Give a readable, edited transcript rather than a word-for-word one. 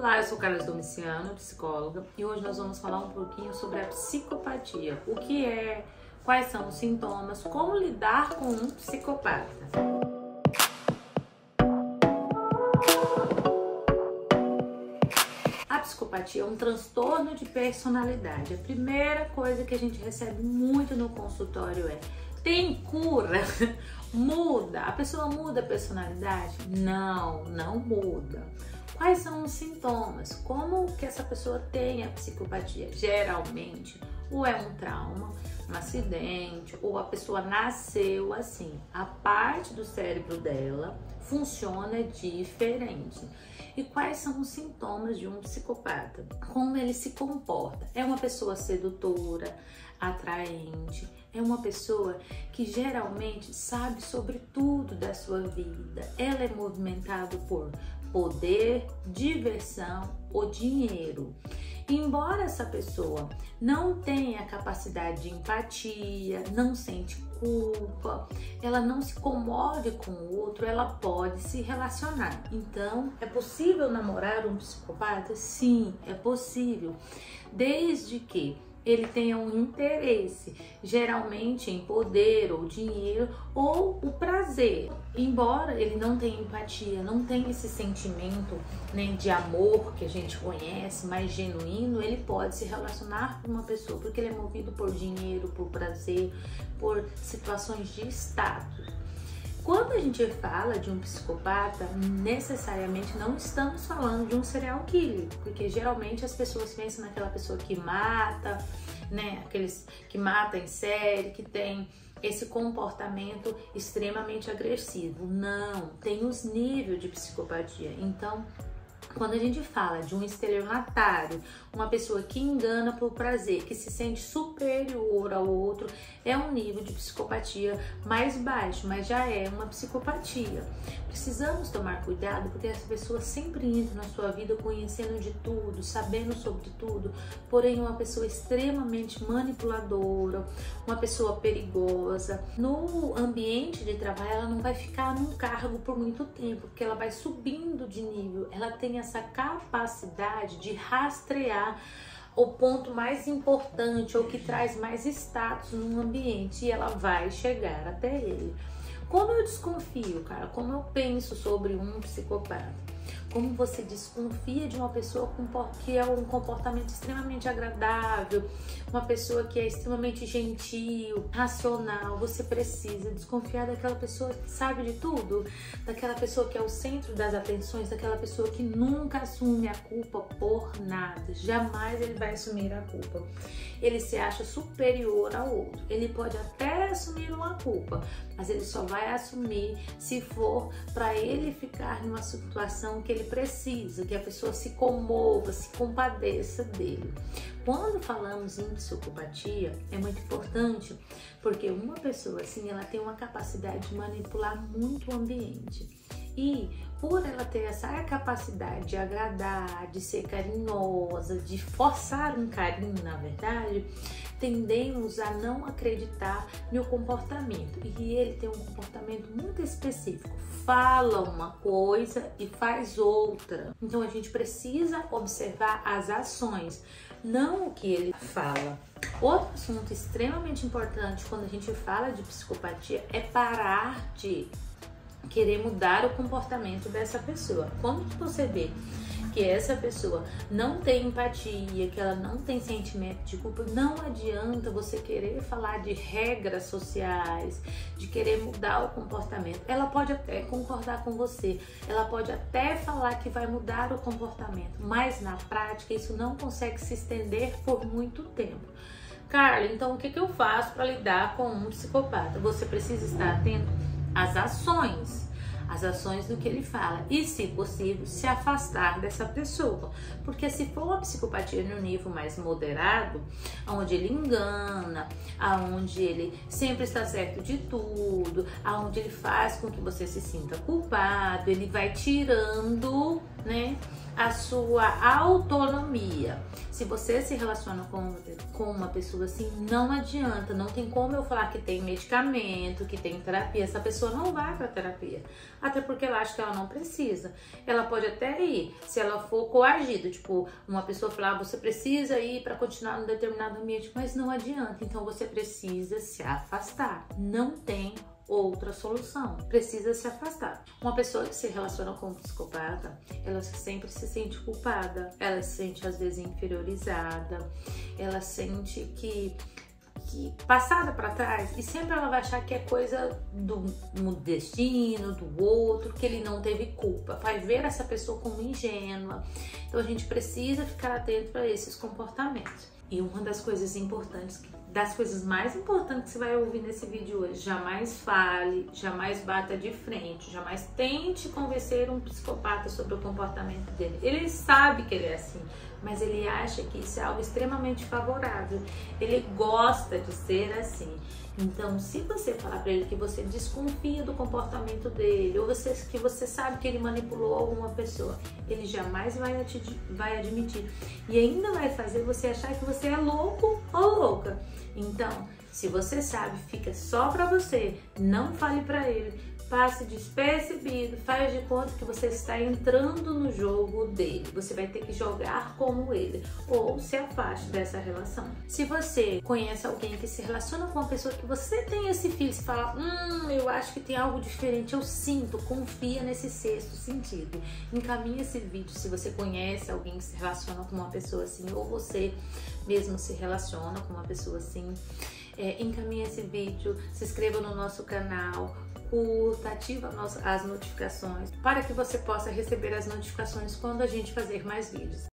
Olá, eu sou Carla Domiciano, psicóloga, e hoje nós vamos falar um pouquinho sobre a psicopatia. O que é, quais são os sintomas, como lidar com um psicopata. A psicopatia é um transtorno de personalidade. A primeira coisa que a gente recebe muito no consultório é: tem cura? Muda? A pessoa muda a personalidade? Não, não muda. Quais são os sintomas? Como que essa pessoa tem a psicopatia? Geralmente, ou é um trauma, um acidente, ou a pessoa nasceu assim. A parte do cérebro dela funciona diferente. E quais são os sintomas de um psicopata? Como ele se comporta? É uma pessoa sedutora, atraente, é uma pessoa que geralmente sabe sobre tudo da sua vida. Ela é movimentada por poder, diversão ou dinheiro. Embora essa pessoa não tenha capacidade de empatia, não sente culpa, ela não se comove com o outro, ela pode se relacionar. Então, é possível namorar um psicopata? Sim, é possível, desde que ele tenha um interesse, geralmente em poder ou dinheiro ou o prazer. Embora ele não tenha empatia, não tenha esse sentimento, né, de amor que a gente conhece, mais genuíno, ele pode se relacionar com uma pessoa, porque ele é movido por dinheiro, por prazer, por situações de status. Quando a gente fala de um psicopata, necessariamente não estamos falando de um serial killer, porque geralmente as pessoas pensam naquela pessoa que mata, né? Aqueles que matam em série, que tem esse comportamento extremamente agressivo. Não, tem os níveis de psicopatia. Então, quando a gente fala de um estelionatário, uma pessoa que engana por prazer, que se sente superior ao outro, é um nível de psicopatia mais baixo, mas já é uma psicopatia. Precisamos tomar cuidado, porque essa pessoa sempre entra na sua vida conhecendo de tudo, sabendo sobre tudo, porém uma pessoa extremamente manipuladora, uma pessoa perigosa. No ambiente de trabalho, ela não vai ficar num cargo por muito tempo, porque ela vai subindo de nível, ela tem essa capacidade de rastrear o ponto mais importante ou que traz mais status no ambiente, e ela vai chegar até ele. Como eu desconfio, cara? Como eu penso sobre um psicopata? Como você desconfia de uma pessoa que é um comportamento extremamente agradável, uma pessoa que é extremamente gentil, racional. Você precisa desconfiar daquela pessoa que sabe de tudo, daquela pessoa que é o centro das atenções, daquela pessoa que nunca assume a culpa por nada. Jamais ele vai assumir a culpa. Ele se acha superior ao outro. Ele pode até assumir uma culpa, mas ele só vai assumir se for para ele ficar numa situação que ele precisa, que a pessoa se comova, se compadeça dele. Quando falamos em psicopatia, é muito importante, porque uma pessoa assim, ela tem uma capacidade de manipular muito o ambiente. E por ela ter essa capacidade de agradar, de ser carinhosa, de forçar um carinho, na verdade, tendemos a não acreditar no comportamento. E ele tem um comportamento muito específico. Fala uma coisa e faz outra. Então a gente precisa observar as ações, não o que ele fala. Outro assunto extremamente importante quando a gente fala de psicopatia é parar de querer mudar o comportamento dessa pessoa. Quando você vê que essa pessoa não tem empatia, que ela não tem sentimento de culpa, não adianta você querer falar de regras sociais, de querer mudar o comportamento. Ela pode até concordar com você, ela pode até falar que vai mudar o comportamento, mas na prática isso não consegue se estender por muito tempo. Carla, então o que eu faço para lidar com um psicopata? Você precisa estar atento às ações do que ele fala e, se possível, se afastar dessa pessoa, porque se for uma psicopatia no nível mais moderado, onde ele engana, aonde ele sempre está certo de tudo, aonde ele faz com que você se sinta culpado, ele vai tirando, né, a sua autonomia. Se você se relaciona com uma pessoa assim, não adianta, não tem como eu falar que tem medicamento, que tem terapia. Essa pessoa não vai para terapia, até porque ela acha que ela não precisa. Ela pode até ir, se ela for coagida, tipo, uma pessoa falar, você precisa ir para continuar num determinado ambiente, mas não adianta. Então você precisa se afastar. Não tem outra solução, precisa se afastar. Uma pessoa que se relaciona com um psicopata, ela sempre se sente culpada, ela se sente às vezes inferiorizada, ela sente que passada para trás, e sempre ela vai achar que é coisa do destino, do outro, que ele não teve culpa, vai ver essa pessoa como ingênua. Então a gente precisa ficar atento para esses comportamentos. E uma das coisas importantes, das coisas mais importantes que você vai ouvir nesse vídeo hoje: jamais fale, jamais bata de frente, jamais tente convencer um psicopata sobre o comportamento dele. Ele sabe que ele é assim, mas ele acha que isso é algo extremamente favorável. Ele gosta de ser assim. Então, se você falar para ele que você desconfia do comportamento dele, ou que você sabe que ele manipulou alguma pessoa, ele jamais vai admitir. E ainda vai fazer você achar que você é louco ou louca. Então, se você sabe, fica só para você, não fale para ele. Passe despercebido, faz de conta que você está entrando no jogo dele. Você vai ter que jogar como ele, ou se afaste dessa relação. Se você conhece alguém que se relaciona com uma pessoa que você tem esse feeling, você fala, eu acho que tem algo diferente, eu sinto, confia nesse sexto sentido. Encaminhe esse vídeo se você conhece alguém que se relaciona com uma pessoa assim, ou você mesmo se relaciona com uma pessoa assim. Encaminhe esse vídeo, se inscreva no nosso canal, curta, ativa as notificações para que você possa receber as notificações quando a gente fazer mais vídeos.